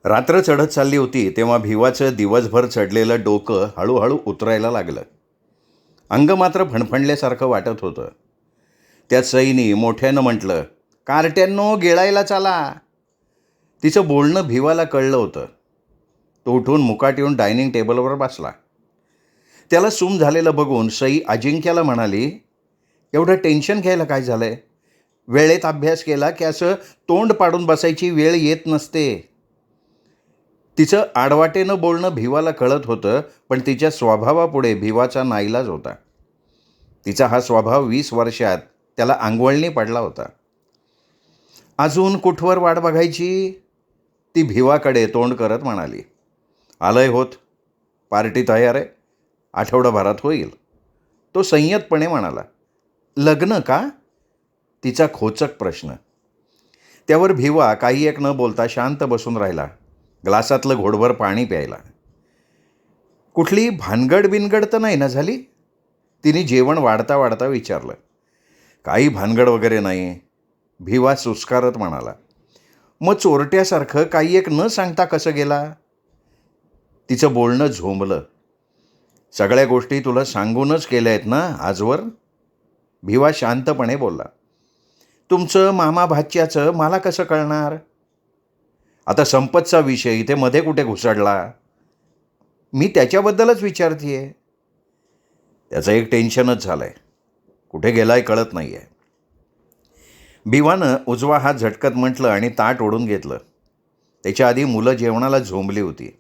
रात्र चढत चालली होती तेव्हा भिवाचं दिवसभर चढलेलं डोकं हळूहळू उतरायला लागलं. अंग मात्र फणफणल्यासारखं वाटत होतं. त्या सईनी मोठ्यानं म्हटलं, "कार्ट्यांनो, गिळायला चला." तिचं बोलणं भिवाला कळलं होतं. तो उठून मुकाट येऊन डायनिंग टेबलवर बसला. त्याला सूम झालेलं बघून सई अजिंक्याला म्हणाली, "एवढं टेन्शन घ्यायला काय झालंय? वेळेत अभ्यास केला की असं तोंड पाडून बसायची वेळ येत नसते." तिचं आडवाटेनं बोलणं भिवाला कळत होतं, पण तिच्या स्वभावापुढे भिवाचा नाईलाज होता. तिचा हा स्वभाव 20 वर्षात त्याला अंगवळणी पडला होता. "अजून कुठवर वाट बघायची?" ती भिवाकडे तोंड करत म्हणाली. "आलंय होत. पार्टी तयार आहे. आठवडाभरात होईल." तो संयतपणे म्हणाला. "लग्न का?" तिचा खोचक प्रश्न. त्यावर भिवा काही एक न बोलता शांत बसून राहिला, ग्लासातलं घोडभर पाणी प्यायला. "कुठली भानगड बिनगड तर नाही ना झाली?" तिने जेवण वाढता वाढता विचारलं. "काही भानगड वगैरे नाही." भिवा सुस्कारत म्हणाला. "मग चोरट्यासारखं काही एक न सांगता कसं गेला?" तिचं बोलणं झोंबलं. "सगळ्या गोष्टी तुला सांगूनच केल्या आहेत ना आजवर?" भिवा शांतपणे बोलला. "तुमचं मामा भाच्याचं मला कसं कळणार?" "आता संपतचा विषय इथे मध्ये कुठे घुसडला?" "मी त्याच्याबद्दलच विचारतीये." "त्याचं एक टेन्शनच झालं आहे. कुठे गेलाय कळत नाही आहे." भिवानं उजवा हात झटकत म्हटलं आणि ताट ओढून घेतलं. त्याच्या आधी मुलं जेवणाला झोंबली होती.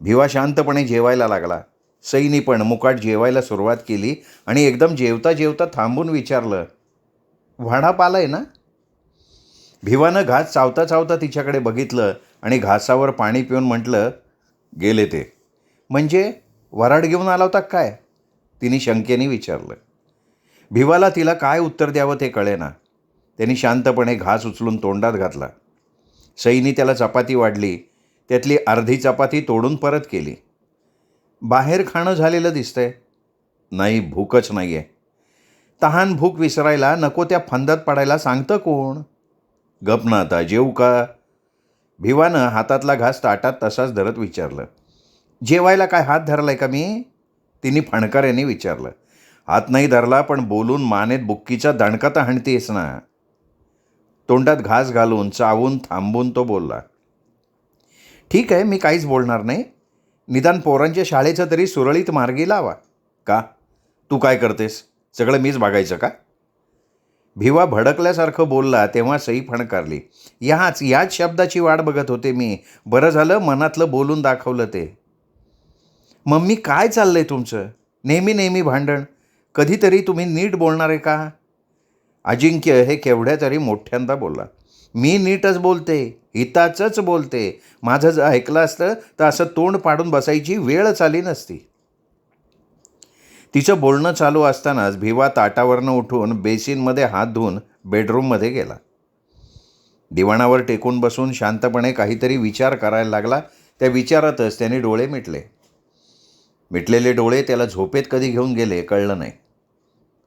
भिवा शांतपणे जेवायला लागला. सईनी पण मुकाट जेवायला सुरुवात केली आणि एकदम जेवता जेवता थांबून विचारलं, "वाढाप आलाय ना?" भिवानं घास चावता चावता तिच्याकडे बघितलं आणि घासावर पाणी पिऊन म्हटलं, "गेले ते." "म्हणजे वराड घेऊन आला होता काय?" तिने शंकेने विचारलं. भिवाला तिला काय उत्तर द्यावं ते कळेना. त्यांनी शांतपणे घास उचलून तोंडात घातला. सईनी त्याला चपाती वाढली. त्यातली अर्धी चपाती तोडून परत केली. "बाहेर खाणं झालेलं दिसतंय." "नाही, भूकच नाही आहे." "तहान भूक विसरायला नको त्या फंदात पडायला सांगतं कोण?" "गप ना आता, जेवू का?" भिवानं हातातला घास ताटात तसाच धरत विचारलं. "जेवायला काय हात धरलाय का मी?" तिने फणकाऱ्याने विचारलं. "हात नाही धरला, पण बोलून मानेत बुक्कीचा दणका तर हाणतेस ना." तोंडात घास घालून चावून थांबून तो बोलला. "ठीक आहे, मी काहीच बोलणार नाही. निदान पोरांच्या शाळेचं तरी सुरळीत मार्गी लावा." "का? तू काय करतेस? सगळं मीच बघायचं का?" भिवा भडकल्यासारखं बोलला तेव्हा सई फणकारली. याच शब्दाची वाट बघत होते मी. बरं झालं मनातलं बोलून दाखवलं ते." "मम्मी, काय चाललंय तुमचं? नेहमी नेहमी भांडण. कधीतरी तुम्ही नीट बोलणार आहे का?" अजिंक्य हे केवढ्या तरी मोठ्यांदा बोलला. "मी नीटच बोलते, हिताचंच बोलते. माझं जर ऐकलं असतं तर असं तोंड पाडून बसायची वेळच आली नसती." तिचं बोलणं चालू असतानाच भिवा ताटावरनं उठून बेसिनमध्ये हात धुवून बेडरूममध्ये गेला. दिवाणावर टेकून बसून शांतपणे काहीतरी विचार करायला लागला. त्या विचारातच त्याने डोळे मिटले. मिटलेले डोळे त्याला झोपेत कधी घेऊन गेले कळलं नाही.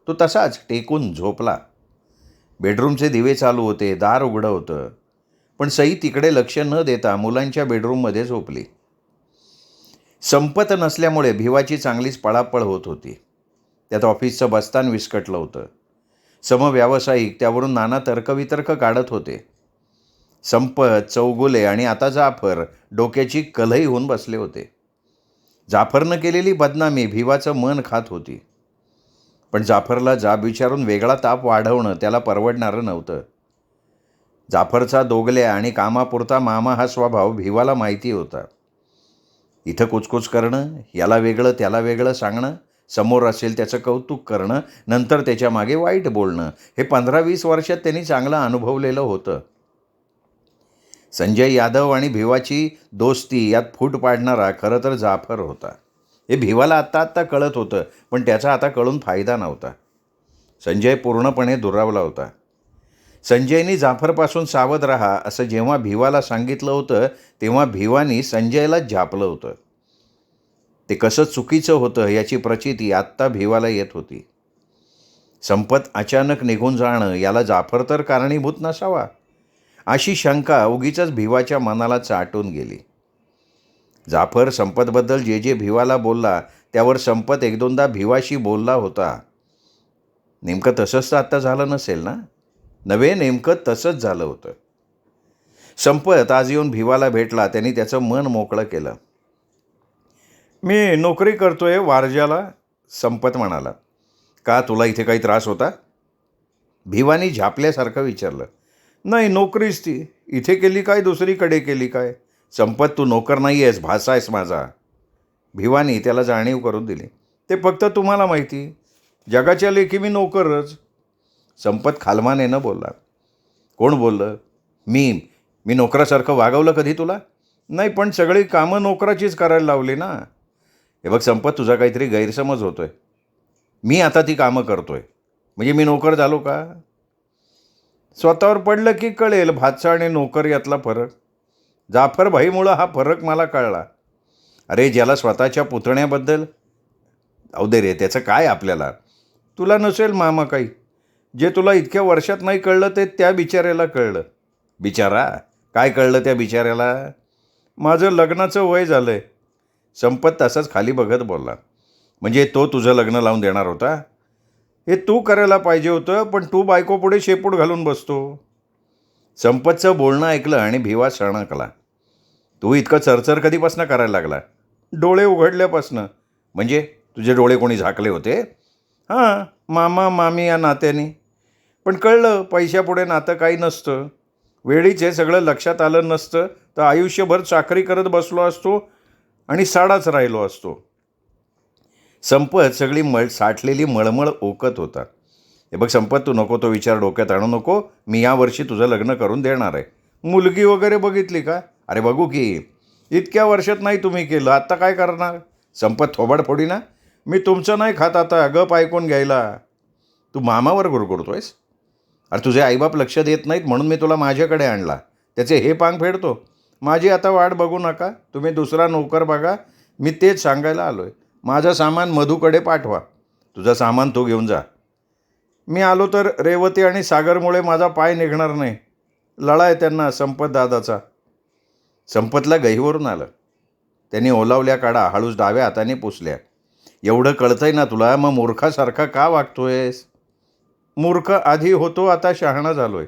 तो तसाच टेकून झोपला. बेडरूमचे दिवे चालू होते, दार उघडं होतं. पण सई तिकडे लक्ष न देता मुलांच्या बेडरूममध्ये झोपली. संपत नसल्यामुळे भिवाची चांगलीच पळापळ होत होती. त्यात ऑफिसचं बस्तान विस्कटलं होतं. समव्यावसायिक त्यावरून नाना तर्कवितर्क काढत होते. संपत, चौगुले आणि आता जाफर डोक्याची कलही होऊन बसले होते. जाफरनं केलेली बदनामी भिवाचं मन खात होती. पण जाफरला जाब विचारून वेगळा ताप वाढवणं त्याला परवडणारं नव्हतं. जाफरचा दोगल्या आणि कामापुरता मामा हा स्वभाव भिवाला माहिती होता. इथं कुचकुच करणं, याला वेगळं त्याला वेगळं सांगणं, समोर असेल त्याचं कौतुक करणं, नंतर त्याच्या मागे वाईट बोलणं, हे 15-20 वर्षात त्यांनी चांगलं अनुभवलेलं होतं. संजय यादव आणि भिवाची दोस्ती यात फूट पाडणारा खरं तर जाफर होता. हे भिवाला आत्ता कळत होतं, पण त्याचा आता कळून फायदा नव्हता. संजय पूर्णपणे दुरावला होता. संजयनी जाफरपासून सावध राहा असं जेव्हा भिवाला सांगितलं होतं तेव्हा भिवानी संजयलाच झापलं होतं. ते कसं चुकीचं होतं याची प्रचिती आत्ता भिवाला येत होती. संपत अचानक निघून जाणं याला जाफर तर कारणीभूत नसावा. अशी शंका उगीचच भिवाच्या मनाला चाटून गेली. जाफर संपतबद्दल जे जे भिवाला बोलला त्यावर संपत एक दोनदा भिवाशी बोलला होता. नेमकं तसंच तर आत्ता झालं नसेल ना? नव्हे, नेमकं तसंच झालं होतं. संपत आज येऊन भिवाला भेटला. त्यांनी त्याचं मन मोकळं केलं. मी नोकरी करतोय वारज्याला, संपत म्हणाला. का, तुला इथे काही त्रास होता? भिवानी झापल्यासारखं विचारलं. नाही, नोकरीच ती. इथे केली काय, दुसरीकडे केली काय? संपत, तू नोकर नाही आहेस, भासा आहेस माझा. भिवानी त्याला जाणीव करून दिली. ते फक्त तुम्हाला माहिती. जगाच्या लेखी मी नोकरच. संपत खालमानेनं बोलला. कोण बोललं? मी नोकरासारखं वागवलं कधी तुला? नाही, पण सगळी कामं नोकराचीच करायला लावली ना. हे बघ संपत, तुझा काहीतरी गैरसमज होतोय. मी आता ती कामं करतोय म्हणजे मी नोकर झालो का? स्वतःवर पडलं की कळेल भाचा आणि नोकर यातला फरक. जाफर भाईमुळं हा फरक मला कळला. अरे, ज्याला स्वतःच्या पुतण्याबद्दल, अहो दे रे, त्याचं काय आपल्याला. तुला नसेल मामा काही. जे तुला इतक्या वर्षात नाही कळलं ते त्या बिचाऱ्याला कळलं. बिचारा? काय कळलं त्या बिचाऱ्याला? माझं लग्नाचं वय झालं आहे. संपत तसाच खाली बघत बोलला. म्हणजे तो तुझं लग्न लावून देणार होता? हे तू करायला पाहिजे होतं, पण तू बायकोपुढे शेपूट घालून बसतो. संपतचं बोलणं ऐकलं आणि भिवा सणकला. तू इतकं चरचर कधीपासून करायला लागला? डोळे उघडल्यापासनं. म्हणजे तुझे डोळे कोणी झाकले होते? हां, मामा मामी या नात्याने. पण कळलं पैशापुढे नातं काही नसतं. वेळीच हे सगळं लक्षात आलं नसतं तर आयुष्यभर चाकरी करत बसलो असतो आणि साडाच राहिलो असतो. संपत सगळी साठलेली मळमळ ओकत होता. हे बघ संपत, तू नको तो विचार डोक्यात आणू नको. मी यावर्षी तुझं लग्न करून देणार आहे. मुलगी वगैरे बघितली का? अरे बघू की. इतक्या वर्षात नाही तुम्ही केलं, आत्ता काय करणार? संपत थोबाड फोडी ना. मी तुमचं नाही खात आता, गप ऐकून घ्यायला. तू मामावर गुरगुरतोयस? अरे तुझे आईबाप लक्ष देत नाहीत म्हणून मी तुला माझ्याकडे आणला. त्याचे हे पांग फेडतो. माझी आता वाट बघू नका, तुम्ही दुसरा नोकर बघा. मी तेच सांगायला आलो आहे. माझं सामान मधूकडे पाठवा. तुझं सामान तू घेऊन जा. मी आलो तर रेवती आणि सागरमुळे माझा पाय निघणार नाही. लळा आहे त्यांना संपत दादाचा. संपतला गहीवरून आलं. त्यांनी ओलावल्या काढा हळूच डाव्या हाताने पुसल्या. एवढं कळतंय ना तुला, मग मूर्खासारखा का वागतोयस? मूर्ख आधी होतो, आता शहाणा झालो आहे.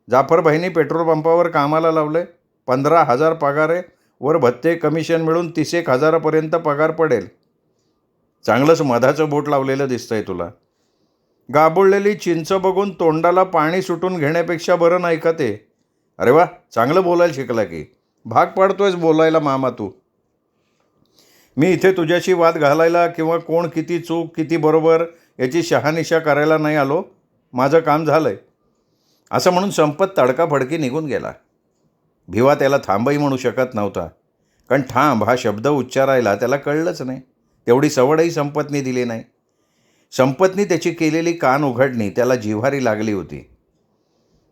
जाफरभाईंनी पेट्रोल पंपावर कामाला लावलं आहे. 15,000 पगार आहे. वर भत्ते कमिशन मिळून 30,000 पगार पडेल. चांगलंच मधाचं बोट लावलेलं दिसतंय तुला. गाबोळलेली चिंच बघून तोंडाला पाणी सुटून घेण्यापेक्षा बरं नाही का ते? अरे वा, चांगलं बोलायला शिकला की. भाग पाडतोयस बोलायला मामा तू. मी इथे तुझ्याशी वाद घालायला किंवा कोण किती चूक किती बरोबर याची शहानिशा करायला नाही आलो. माझं काम झालं आहे. असं म्हणून संपत तडकाफडकी निघून गेला. भिवा त्याला थांबही म्हणू शकत नव्हता, कारण थांब हा शब्द उच्चारायला त्याला कळलंच नाही. तेवढी सवडही संपतनी दिली नाही. संपतनी त्याची केलेली कान उघडणी त्याला जिव्हारी लागली होती.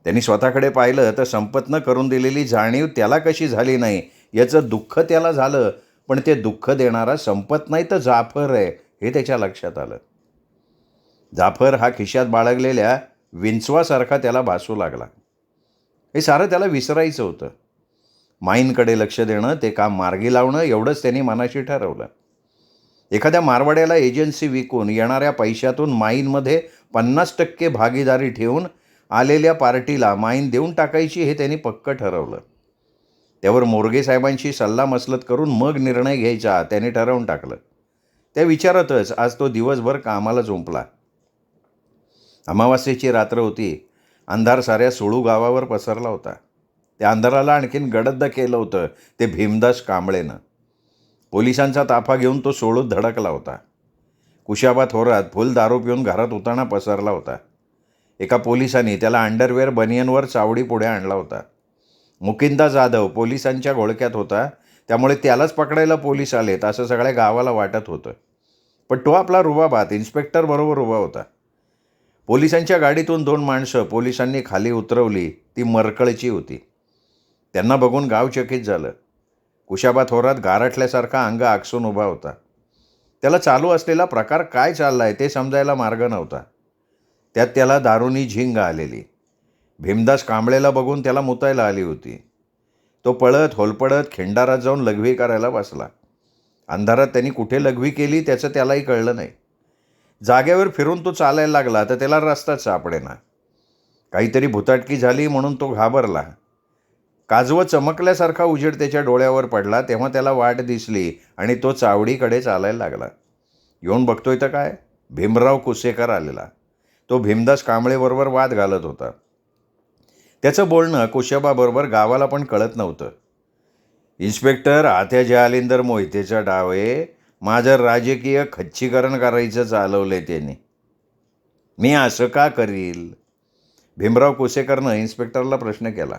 त्यांनी स्वतःकडे पाहिलं तर संपतनं करून दिलेली जाणीव त्याला कशी झाली नाही याचं दुःख त्याला झालं. पण ते दुःख देणारा संपत नाही तर जाफर आहे हे त्याच्या लक्षात आलं. जाफर हा खिशात बाळगलेल्या विंचवासारखा त्याला भासू लागला. हे सारं त्याला विसरायचं होतं. माईंकडे लक्ष देणं, ते काम मार्गी लावणं एवढंच त्यांनी मनाशी ठरवलं. एखाद्या मारवाड्याला एजन्सी विकून येणाऱ्या पैशातून माईंमध्ये 50% भागीदारी ठेवून आलेल्या पार्टीला माईन देऊन टाकायची हे त्यांनी पक्क ठरवलं. त्यावर मोरगे साहेबांशी सल्लामसलत करून मग निर्णय घ्यायचा त्याने ठरवून टाकलं. त्या विचारातच आज तो दिवसभर कामाला झोंपला. अमावास्येची रात्र होती. अंधार साऱ्या सोळू गावावर पसरला होता. त्या अंधाराला आणखीन गडद केलं होतं ते भीमदास कांबळेनं. पोलिसांचा ताफा घेऊन तो सोळूत धडकला होता. कुशाबा थोरात फुल दारू पिऊन घरात उताना पसरला होता. एका पोलिसांनी त्याला अंडरवेअर बनियनवर चावडी पुढे आणला होता. मुकिंदा जाधव पोलिसांच्या घोळक्यात होता, त्यामुळे त्यालाच पकडायला पोलीस आलेत असं सगळ्या गावाला वाटत होतं. पण तो आपला रुबाबात इन्स्पेक्टर बरोबर उभा होता. पोलिसांच्या गाडीतून 2 माणसं पोलिसांनी खाली उतरवली. ती मरकळची होती. त्यांना बघून गाव चकित झालं. कुशाबा थोरात गारठल्यासारखा अंग आकसून उभा होता. त्याला चालू असलेला प्रकार काय चाललाय ते समजायला मार्ग नव्हता. त्यात त्याला दारूनी झिंग आलेली. भीमदास कांबळेला बघून त्याला मुतायला आली होती. तो पळत होलपळत खिंडारात जाऊन लघवी करायला बसला. अंधारात त्यांनी कुठे लघवी केली त्याचं त्यालाही कळलं नाही. जागेवर फिरून तो चालायला लागला तर त्याला रस्ताच सापडेना. काहीतरी भुताटकी झाली म्हणून तो घाबरला. काजवं चमकल्यासारखा उजेड त्याच्या डोळ्यावर पडला तेव्हा त्याला वाट दिसली आणि तो चावडीकडे चालायला लागला. येऊन बघतोय तर काय, भीमराव कुसेकर आलेला. तो भीमदास कांबळेबरोबर वाद घालत होता. त्याचं बोलणं कुशाबाबरोबर गावाला पण कळत नव्हतं. इन्स्पेक्टर आत्या जालिंदर मोहितेचा डाव आहे. माझं राजकीय खच्चीकरण करायचं चालवलंय त्यांनी. मी असं का करील? भीमराव कुसेकरनं इन्स्पेक्टरला प्रश्न केला.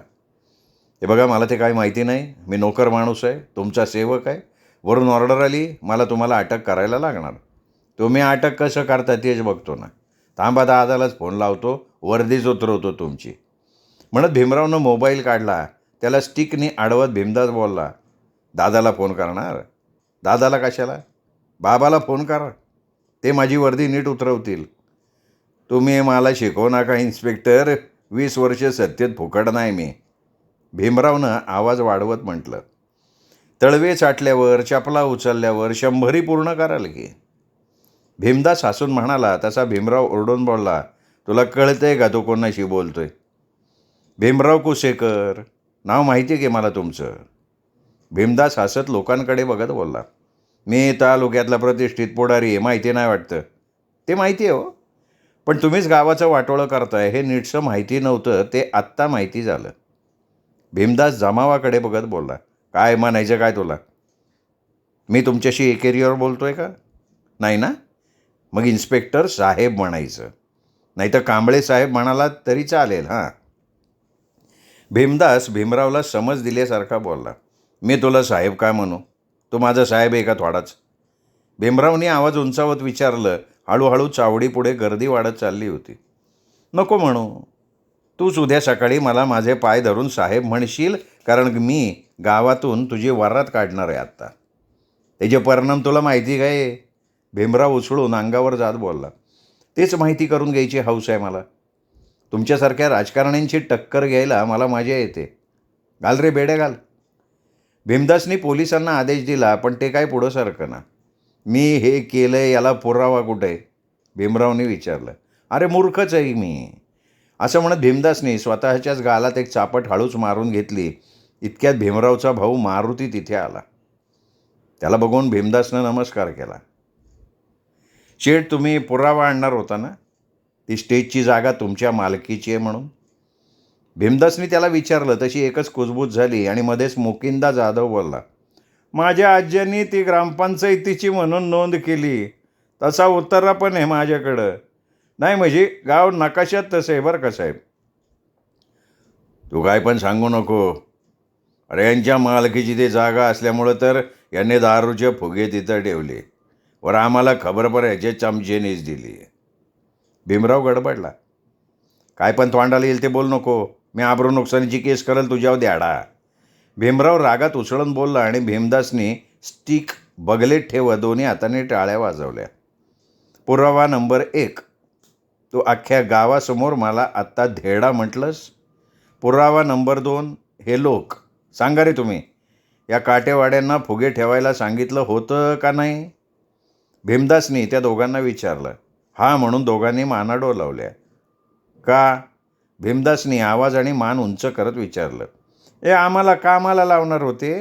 हे बघा, मला ते काही माहिती नाही. मी नोकर माणूस आहे, तुमचा सेवक आहे. वरून ऑर्डर आली, मला तुम्हाला अटक करायला लागणार. तुम्ही अटक कसं करता तेच बघतो ना. थांबा, दादालाच फोन लावतो, वर्दीच उतरवतो तुमची. म्हणत भीमरावनं मोबाईल काढला. त्याला स्टिकनी अडवत भीमदास बोलला, दादाला फोन करणार? दादाला कशाला? बाबाला फोन करा, ते माझी वर्दी नीट उतरवतील. तुम्ही मला शिकवू नका इन्स्पेक्टर, 20 वर्ष सत्तेत फुकट नाही मी. भीमरावनं आवाज वाढवत म्हटलं. तळवे चाटल्यावर, चपला उचलल्यावर 100ही पूर्ण कराल की. भीमदास हसून म्हणाला. तसा भीमराव ओरडून बोलला, तुला कळतंय का तू कोणाशी बोलतोय? भीमराव कुसेकर नाव माहिती आहे की मला तुमचं. भीमदास हसत लोकांकडे बघत बोलला, मी तालुक्यातला प्रतिष्ठित पुढारी आहे, माहिती नाही वाटतं. ते माहिती आहे हो, पण तुम्हीच गावाचं वाटोळं करताय हे नीटसं माहिती नव्हतं, ते आत्ता माहिती झालं. भीमदास जमावाकडे बघत बोलला, काय म्हणायचं काय तुला? मी तुमच्याशी एकेरीवर बोलतोय का? नाही ना? मग इन्स्पेक्टर साहेब म्हणायचं, नाही तर कांबळे साहेब म्हणाला तरी चालेल. हां. भीमदास भीमरावला समज दिल्यासारखा बोलला, मी तुला साहेब काय म्हणू? तू माझा साहेब आहे का थोडाच? भीमरावने आवाज उंचावत विचारलं. हळूहळू चावडीपुढे गर्दी वाढत चालली होती. नको म्हणू, तूच उद्या सकाळी मला माझे पाय धरून साहेब म्हणशील, कारण मी गावातून तुझी वरात काढणार आहे आत्ता. त्याचे परिणाम तुला माहिती काय? भीमराव उचलून अंगावर जात बोलला, तेच माहिती करून घ्यायची हौस आहे मला. तुमच्यासारख्या राजकारण्यांची टक्कर घ्यायला मला मजा येते. घाल रे बेड्या घाल. भीमदासनी पोलिसांना आदेश दिला, पण ते काय पुढं सरकना. मी हे केलं याला पुरावा कुठे? भीमरावने विचारलं. अरे मूर्खच आहे मी. असं म्हणत भीमदासनी स्वतःच्याच गालात एक चापट हळूच मारून घेतली. इतक्यात भीमरावचा भाऊ मारुती तिथे आला. त्याला बघून भीमदासनं नमस्कार केला. शेठ, तुम्ही पुरावा आणणार होता ना? ती स्टेजची जागा तुमच्या मालकीची आहे म्हणून. भीमदासनी त्याला विचारलं तशी एकच कुजबूज झाली आणि मध्येच मुकिंदा जाधव बोलला, माझ्या आज्यांनी ती ग्रामपंचायतीची म्हणून नोंद केली. तसा उत्तरा पण आहे माझ्याकडं. नाही म्हणजे गाव नकाशात तसं आहे बरं का साहेब. तू काय पण सांगू नको. अरे यांच्या मालकीची ती जागा असल्यामुळं तर यांनी दारूचे फुगे तिथं ठेवले. वर आम्हाला खबर पर ह्याचे चमचेनीच दिली. भीमराव गडबडला. काय पण तोंडाला येईल ते बोल नको. मी आबरू नुकसानीची केस करेल तुझ्यावर द्याडा. भीमराव रागात उसळून बोलला आणि भीमदासनी स्टिक बगलेत ठेवत दोन्ही हाताने टाळ्या वाजवल्या. पुरावा नंबर 1, तू अख्ख्या गावासमोर मला आत्ता धेडा म्हटलंस. पुरावा नंबर 2, हे लोक. सांगा रे तुम्ही, या काटेवाड्यांना फुगे ठेवायला सांगितलं होतं का नाही? भीमदासनी त्या दोघांना विचारलं. हा म्हणून दोघांनी माना डोलावल्या. का? भीमदासनी आवाज आणि मान उंच करत विचारलं. ए, आम्हाला कामाला लावणार होते.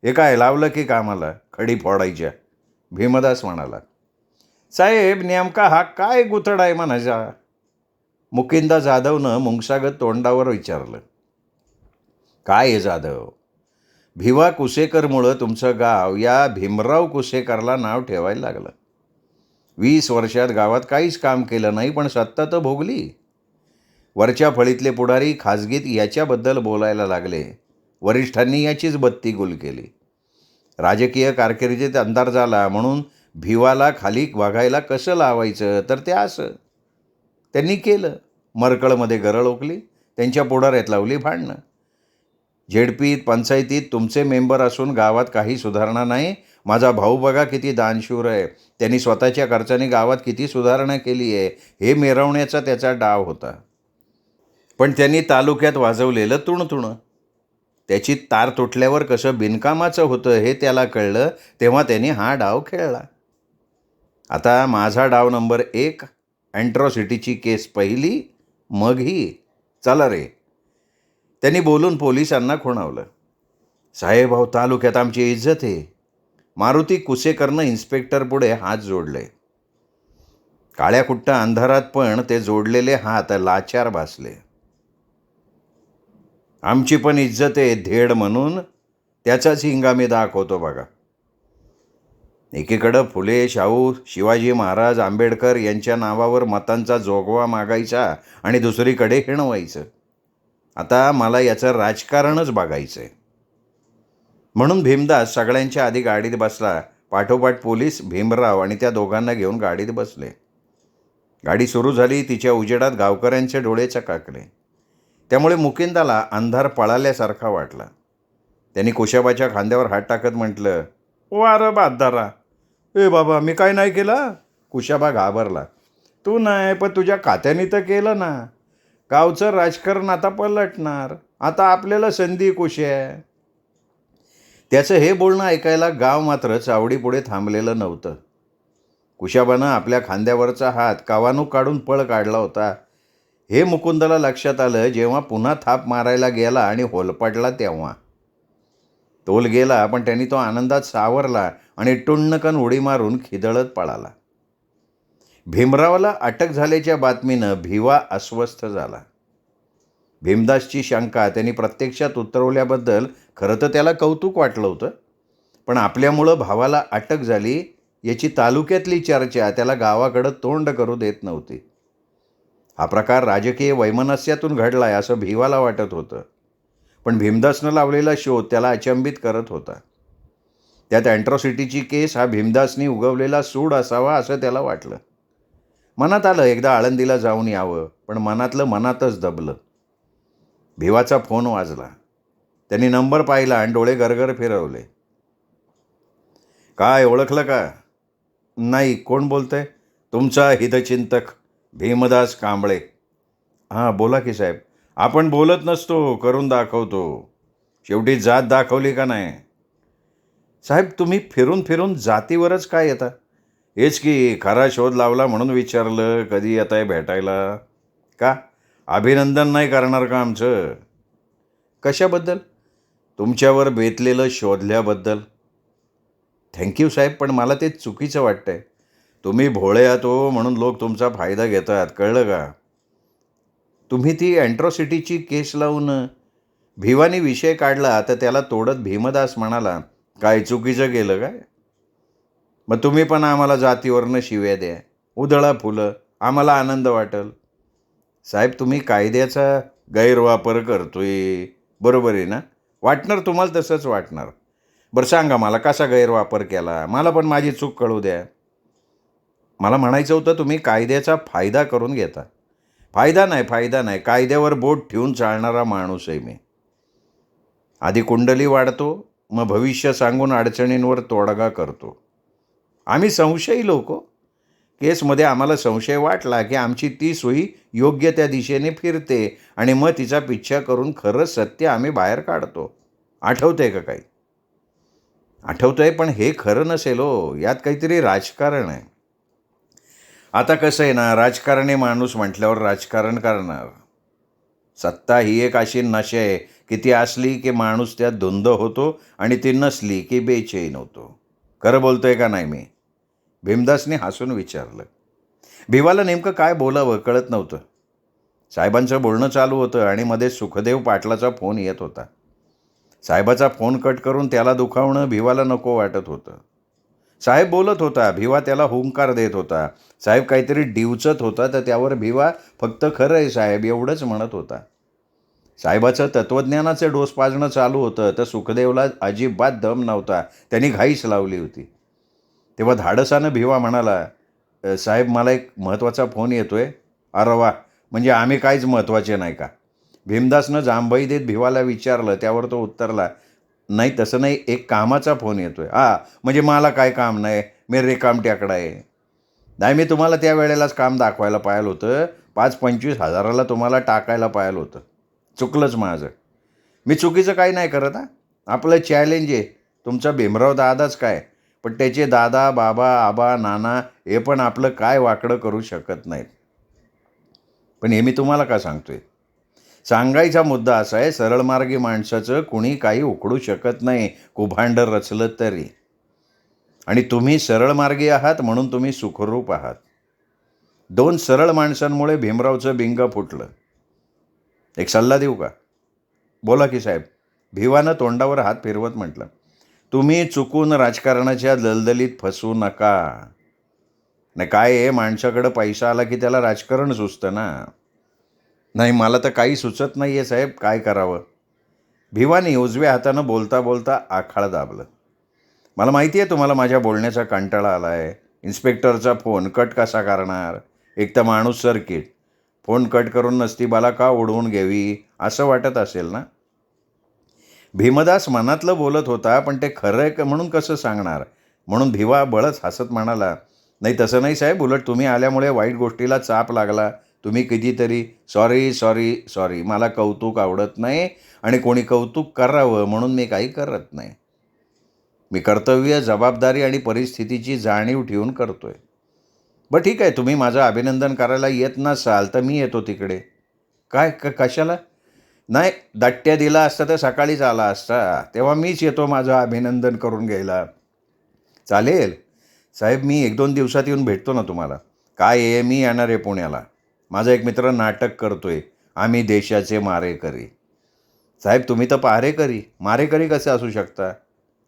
हे काय लावलं की कामाला खडी फोडायच्या? भीमदास म्हणाला. साहेब, नेमका हा काय गुतड आहे म्हणायचा? मुकिंदा जाधवनं मुंगसागत तोंडावर विचारलं. काय आहे जाधव? भिवा कुसेकरमुळं तुमचं गाव या भीमराव कुसेकरला नाव ठेवायला लागलं. 20 वर्षात गावात काहीच काम केलं नाही, पण सत्ता तर भोगली. वरच्या फळीतले पुढारी खाजगीत याच्याबद्दल बोलायला लागले. वरिष्ठांनी याचीच बत्ती गुल केली. राजकीय कारकिर्दीत अंधार झाला म्हणून भिवाला खाली वागायला कसं लावायचं, तर ते असं त्यांनी केलं. मरकळमध्ये गरळ ओकली, त्यांच्या पुढाऱ्यात लावली भांडणं. झेडपीत पंचायतीत तुमचे मेंबर असून गावात काही सुधारणा नाही. माझा भाऊ बघा किती दानशूर आहे, त्यांनी स्वतःच्या खर्चाने गावात किती सुधारणा केली आहे, हे मिरवण्याचा त्याचा डाव होता. पण त्यांनी तालुक्यात वाजवलेलं तुणतुणं. त्याची तार तुटल्यावर कसं बिनकामाचं होतं हे त्याला कळलं, तेव्हा त्यांनी हा डाव खेळला. आता माझा डाव नंबर 1, अँट्रॉसिटीची केस पहिली, मग ही. चला रे. त्यांनी बोलून पोलिसांना खुणावलं. साहेब, अहो तालुक्यात आमची इज्जत आहे. मारुती कुसेकरनं इन्स्पेक्टर पुढे हात जोडले. काळ्या कुट्ट अंधारात पण ते जोडलेले हात लाचार भासले. आमची पण इज्जत आहे धेड म्हणून त्याचाच हिंगामी दाखवतो बघा. एकीकडं फुले, शाहू, शिवाजी महाराज, आंबेडकर यांच्या नावावर मतांचा जोगवा मागायचा आणि दुसरीकडे हिणवायचं. आता मला याचं राजकारणच बघायचं आहे. म्हणून भीमदास सगळ्यांच्या आधी गाडीत बसला. पाठोपाठ पोलीस, भीमराव आणि त्या दोघांना घेऊन गाडीत बसले. गाडी सुरू झाली. तिच्या उजेडात गावकऱ्यांचे डोळे चकाकले. त्यामुळे मुकिंदाला अंधार पळाल्यासारखा वाटला. त्यांनी कुशाबाच्या खांद्यावर हात टाकत म्हटलं, "वा र बाददारा." "ए बाबा, मी काय नाही केलं." कुशाबा घाबरला. "तू नाही, पण तुझ्या खात्याने तर केलं ना. गावचं राजकारण आता पलटणार. आता आपल्याला संधी कुशे." त्याचं हे बोलणं ऐकायला गाव मात्र चावडीपुढे थांबलेलं नव्हतं. कुशाबानं आपल्या खांद्यावरचा हात कावानू काढून पळ काढला होता. हे मुकुंदला लक्षात आलं जेव्हा पुन्हा थाप मारायला गेला आणि होलपडला तेव्हा. तोल गेला, पण त्यांनी तो आनंदात सावरला आणि टुण्णकन उडी मारून खिदळत पळाला. भीमरावाला अटक झाल्याच्या बातमीनं भिवा अस्वस्थ झाला. भीमदासची शंका त्यांनी प्रत्यक्षात उतरवल्याबद्दल खरं तर त्याला कौतुक वाटलं होतं. पण आपल्यामुळं भावाला अटक झाली याची तालुक्यातली चर्चा त्याला गावाकडं तोंड करू देत नव्हती. हा प्रकार राजकीय वैमनस्यातून घडलाय असं भिवाला वाटत होतं. पण भीमदासनं लावलेला शोध त्याला अचंबित करत होता. त्यात अँट्रॉसिटीची केस हा भीमदासनी उगवलेला सूड असावा असं त्याला वाटलं. मनात आलं एकदा आळंदीला जाऊन यावं, पण मनातलं मनातच दबलं. भिवाचा फोन वाजला. त्यांनी नंबर पाहिला आणि डोळे गरगर फिरवले. "काय, ओळखलं का?" "नाही, कोण बोलतंय?" "तुमचा हितचिंतक भीमदास कांबळे." "हां, बोला की साहेब." "आपण बोलत नसतो, करून दाखवतो. शेवटी जात दाखवली का नाही?" "साहेब, तुम्ही फिरून फिरून जातीवरच काय येता?" "हेच की, खरा शोध लावला म्हणून विचारलं. कधी येताय भेटायला?" "का, अभिनंदन नाही करणार का आमचं?" "कशाबद्दल?" "तुमच्यावर बेतलेलं शोधल्याबद्दल." "थँक्यू साहेब, पण मला ते चुकीचं वाटतंय. तुम्ही भोळे आहात हो, म्हणून लोक तुमचा फायदा घेतात, कळलं का?" "तुम्ही ती अँट्रॉसिटीची केस लावून." भिवानी विषय काढला तर त्याला तोडत भीमदास म्हणाला, "काय चुकीचं केलं काय? मग तुम्ही पण आम्हाला जातीवरनं शिव्या द्या, उधळा फुलं, आम्हाला आनंद वाटेल." "साहेब, तुम्ही कायद्याचा गैरवापर करतोय, बरोबर आहे ना? वाटणार तुम्हाला, तसंच वाटणार. बरं सांगा मला कसा गैरवापर केला, मला पण माझी चूक कळू द्या." "मला म्हणायचं होतं तुम्ही कायद्याचा फायदा करून घेता." फायदा नाही. कायद्यावर बोट ठेवून चालणारा माणूस आहे मी. आधी कुंडली वाढतो, मग भविष्य सांगून अडचणींवर तोडगा करतो. आम्ही संशयी लोक. केसमध्ये आम्हाला संशय वाटला की आमची ती सुई योग्य त्या दिशेने फिरते आणि मग तिचा पिच्छा करून खरं सत्य आम्ही बाहेर काढतो. आठवतंय का काही?" "आठवतंय, पण हे खरं नसेल हो. यात काहीतरी राजकारण आहे." "आता कसं आहे ना, राजकारणी माणूस म्हटल्यावर राजकारण करणार. सत्ता ही एक अशी नशा आहे की ती असली की माणूस त्यात धुंद होतो आणि ती नसली की बेचैन होतो. खरं बोलतोय का नाही मी?" भीमदासने हसून विचारलं. भिवाला नेमकं काय बोलावं कळत नव्हतं. साहेबांचं बोलणं चालू होतं आणि मध्ये सुखदेव पाटलाचा फोन येत होता. साहेबाचा फोन कट करून त्याला दुखावणं भिवाला नको वाटत होतं. साहेब बोलत होता, भिवा त्याला हुंकार देत होता. साहेब काहीतरी डिवचत होता, तर त्यावर भिवा फक्त "खरं आहे साहेब" एवढंच म्हणत होता. साहेबाचं तत्त्वज्ञानाचं डोस पाजणं चालू होतं, तर सुखदेवला अजिबात दम नव्हता. त्यांनी घाईच लावली होती. तेव्हा धाडसानं भिवा म्हणाला, साहेब, मला एक महत्त्वाचा फोन येतोय." "अरे वा, म्हणजे आम्ही काहीच महत्त्वाचे नाही का?" भीमदासनं जांभई देत भिवाला विचारलं. त्यावर तो उत्तरला, "नाही, तसं नाही, एक कामाचा फोन येतोय." "हां, म्हणजे मला काय काम नाही, मी रिकामट्याकडं आहे." "नाही, मी तुम्हाला त्या वेळेलाच काम दाखवायला पाहिलं होतं, 5-25 हजाराला तुम्हाला टाकायला पाहिलं होतं. चुकलंच माझं. मी चुकीचं काही नाही करत हां. आपलं चॅलेंज आहे. तुमचा भीमराव दादाच काय, पण त्याचे दादा, बाबा, आबा, नाना हे पण आपलं काय वाकडं करू शकत नाहीत. पण हे मी तुम्हाला का सांगतोय? सांगायचा मुद्दा असा आहे, सरळमार्गी माणसाचं कुणी काही उखडू शकत नाही, कुभांड रचलं तरी. आणि तुम्ही सरळमार्गी आहात म्हणून तुम्ही सुखरूप आहात. 2 सरळ माणसांमुळे भीमरावचं बिंग फुटलं. एक सल्ला देऊ का? बोला की साहेब. भिवानं तोंडावर हात फिरवत म्हटलं, तुम्ही चुकून राजकारणाच्या दलदलीत फसू नका. नाही काय आहे, माणसाकडं पैसा आला की त्याला राजकारण सुचतं ना. नाही मला तर काही सुचत नाही आहे साहेब, काय करावं? भिवानी उजव्या हातानं बोलता बोलता आखाळ दाबलं. मला माहिती आहे तुम्हाला माझ्या बोलण्याचा कंटाळा आला आहे. इन्स्पेक्टरचा फोन कट कसा करणार? एक तर माणूस सर्किट. फोन कट करून नसतीबाला का उडवून घ्यावी असं वाटत असेल ना. भीमदास मनातलं बोलत होता, पण ते खरं आहे म्हणून कसं सांगणार? म्हणून भिवा बळच हसत म्हणाला, नाही तसं नाही साहेब, उलट तुम्ही आल्यामुळे वाईट गोष्टीला चाप लागला. तुम्ही कितीतरी सॉरी सॉरी सॉरी, मला कौतुक आवडत नाही आणि कोणी कौतुक करावं म्हणून मी काही करत नाही. मी कर्तव्य, जबाबदारी आणि परिस्थितीची जाणीव ठेवून करतोय. बरं ठीक आहे, तुम्ही माझं अभिनंदन करायला येत नसाल तर मी येतो तिकडे. काय कशाला? नाही, दट्ट्या दिला असता तर सकाळीच आला असता. तेव्हा मीच येतो माझं अभिनंदन करून घ्यायला. चालेल साहेब, मी 1-2 दिवसात येऊन भेटतो ना तुम्हाला. काय आहे, मी येणार आहे पुण्याला. माझा एक मित्र नाटक करतोय, आम्ही देशाचे मारेकरी. साहेब तुम्ही तर पहारेकरी, मारेकरी कसे असू शकता?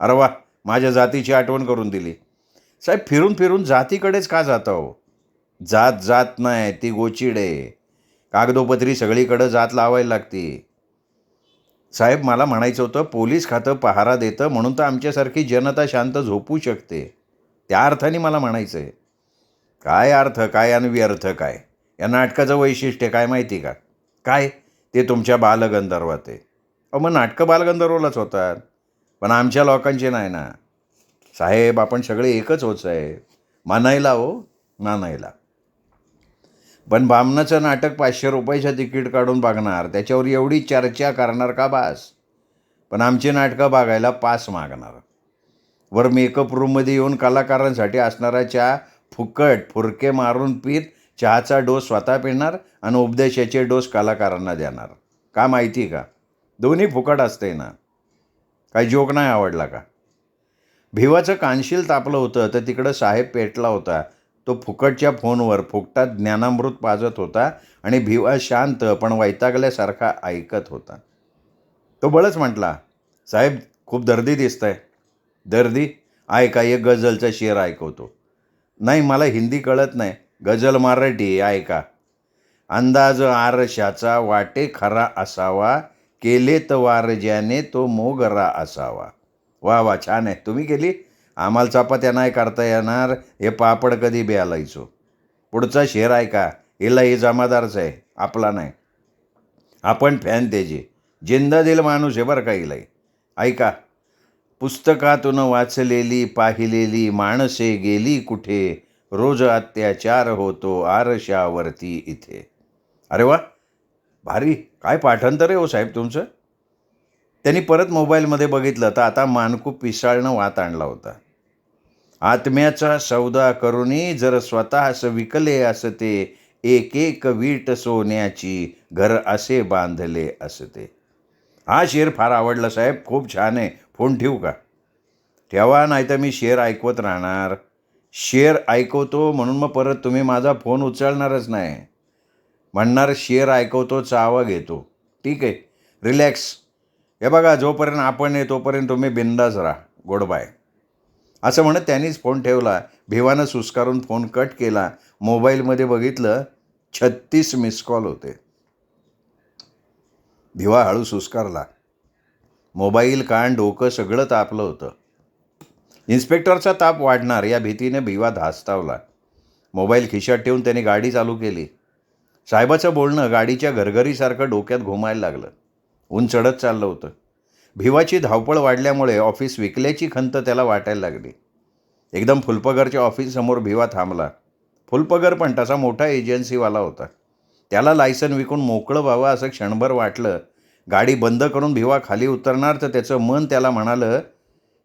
अरे वा, माझ्या जातीची आठवण करून दिली. साहेब फिरून फिरून जातीकडेच का जाता हो? जात जात नाही, ती गोचिड आहे. कागदोपत्री सगळीकडं जात लावायला लागते. साहेब मला म्हणायचं होतं, पोलीस खातं पहारा देतं म्हणून तर आमच्यासारखी जनता शांत झोपू शकते. त्या अर्थाने मला म्हणायचं आहे. काय अर्थ काय आणि व्यर्थ काय? या नाटकाचं वैशिष्ट्य काय माहिती का? काय? ते तुमच्या बालगंधर्वात आहे. मग नाटकं बालगंधर्वलाच होतात, पण आमच्या लोकांचे नाही ना. साहेब आपण सगळे एकच होत आहे. मानायला हो, मानायला. पण बामणाचं नाटक 500 रुपयाचं तिकीट काढून बघणार, त्याच्यावर एवढी चर्चा करणार का बास? पण आमची नाटकं बघायला पास मागणार. वर मेकअप रूममध्ये येऊन कलाकारांसाठी असणारा चहा फुकट फुरके मारून पीत चहाचा डोस स्वतः पिणार आणि उपदेशाचे डोस कलाकारांना देणार. का माहिती का? दोन्ही फुकट असते ना. काही जोक नाही आवडला का? भिवाचं कानशील तापलं होतं तर तिकडं साहेब पेटला होता. तो फुकटच्या फोनवर फुकटात ज्ञानामृत पाजत होता आणि भिवा शांत पण वैतागल्यासारखा ऐकत होता. तो बळच म्हटला, साहेब खूप दर्दी दिसतंय. दर्दी? ऐका, एक गझलचा शेर ऐकवतो. नाही मला हिंदी कळत नाही. गझल मराठी ऐका. अंदाज आरशाचा वाटे खरा असावा, केलेत वार ज्याने तो मोगरा असावा. वा वा, छान आहे. तुम्ही केली? आम्हाला चपात्या नाही करता येणार, हे पापड कधी बेलायचो. पुढचा शेर ऐका. हिला हे जमादारच आहे, आपला नाही. आपण फॅन त्याचे. जिंदा दिल माणूस आहे बरं का हिला. ऐका. पुस्तकातून वाचलेली पाहिलेली माणसे गेली कुठे, रोज अत्याचार होतो आरशावरती इथे. अरे वा, भारी. काय पाठांतर आहे हो साहेब तुमचं. त्यांनी परत मोबाईलमध्ये बघितलं तर आता मानकूप पिसाळणं वात आणला होता. आत्म्याचा सौदा करुणी जर स्वतःस विकले असते, एक एक वीट सोन्याची घर असे बांधले असते. हा शेर फार आवडला साहेब, खूप छान आहे. फोन ठेवू का? ठेवा, नाही तर मी शेर ऐकवत राहणार. शेर ऐकवतो म्हणून मग परत तुम्ही माझा फोन उचलणारच नाही. म्हणणार शेर ऐकवतो, चावा घेतो. ठीक आहे, रिलॅक्स. हे बघा, जोपर्यंत आपण आहे तोपर्यंत तुम्ही बिंदास राहा. Good bye. असं म्हणत त्यांनीच फोन ठेवला. भिवानं सुस्कारून फोन कट केला. मोबाईलमध्ये बघितलं, 36 मिस कॉल होते. भिवा हळू सुस्कारला. मोबाईल, कान, डोकं सगळं तापलं होतं. इन्स्पेक्टरचा ताप वाढणार या भीतीने भिवा धास्तावला. मोबाईल खिशात ठेवून त्याने गाडी चालू केली. साहेबाचं बोलणं गाडीच्या घरघरीसारखं डोक्यात घुमायला लागलं. ऊन चढत चाललं होतं. भिवाची धावपळ वाढल्यामुळे ऑफिस विकल्याची खंत त्याला वाटायला लागली. एकदम फुलपगरच्या ऑफिससमोर भिवा थांबला. फुलपगर पण तसा मोठा एजन्सीवाला होता. त्याला लायसन विकून मोकळं व्हावं असं क्षणभर वाटलं. गाडी बंद करून भिवा खाली उतरणार तर त्याचं मन त्याला म्हणालं,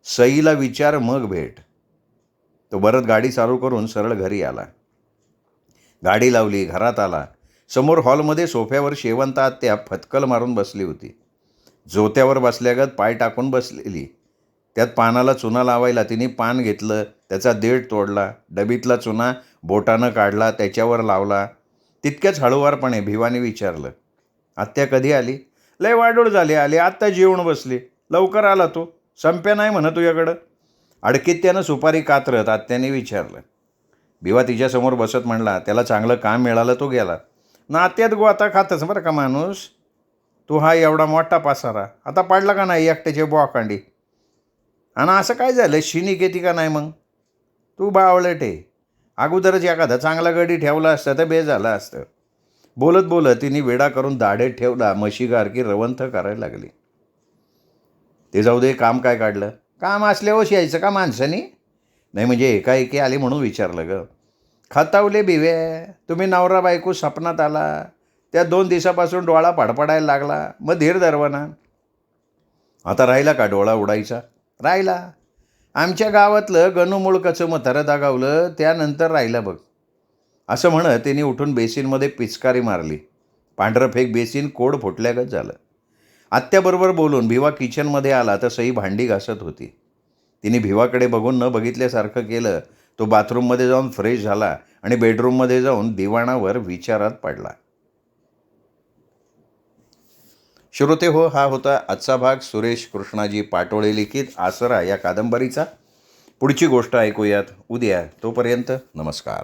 सईला विचार मग भेट. तो परत गाडी चालू करून सरळ घरी आला. गाडी लावली, घरात आला. समोर हॉलमध्ये सोफ्यावर शेवंत आत्या फतकल मारून बसली होती. जोत्यावर बसल्यागत पाय टाकून बसलेली. त्यात पानाला चुना लावायला तिने पान घेतलं, त्याचा देठ तोडला, डबीतला चुना बोटानं काढला, त्याच्यावर लावला. तितक्याच हळुवारपणे भिवाने विचारलं, आत्या कधी आली? लय वाडूळ झाली, आली आत्ता जेवून बसली. लवकर आला तू, संप्या नाही म्हणा तुझ्याकडं? अडकीत त्यानं सुपारी कातरत आत्याने विचारलं. भिवा तिच्यासमोर बसत म्हणला, त्याला चांगलं काम मिळालं तो गेला. नात्यात गोता खातच बरं का माणूस. तू हा एवढा मोठा पासारा आता पाडला का नाही एकट्याचे बोकांडी? आणि असं काय झालं, शिनी घेती का नाही मग? तू बावळट आहे. अगोदरच एखादा चांगला गडी ठेवला असता तर बे झालं असतं. बोलत बोलत तिने वेडा करून दाढेत ठेवला. म्हशीगारकी रवंथ करायला लागली. ते जाऊ दे, काम काय काढलं? काम असल्यावर यायचं का माणसानी? नाही म्हणजे एकाएकी आली म्हणून विचारलं ग. खतावले भिवे, तुम्ही नवरा बायको सपनात आला. त्या 2 दिवसापासून डोळा फडफडायला लागला. मग धीर धरवना. आता राहिला का डोळा उडायचा? राहिला. आमच्या गावातलं गणू मुळकाचं म्हातारं दागावलं, त्यानंतर राहिलं बघ. असं म्हणत तिने उठून बेसिनमध्ये पिचकारी मारली. पांढरं फेक बेसिन कोड फुटल्यागत झालं. आत्याबरोबर बोलून भिवा किचनमध्ये आला तर सई भांडी घासत होती. तिने भिवाकडे बघून न बघितल्यासारखं केलं. तो बाथरूममध्ये जाऊन फ्रेश झाला आणि बेडरूममध्ये जाऊन दिवाणावर विचारात पडला. श्रोते हो, हा होता आजचा भाग सुरेश कृष्णाजी पाटोळे लिखित आसरा या कादंबरीचा. पुढची गोष्ट ऐकूयात उद्या. तोपर्यंत नमस्कार.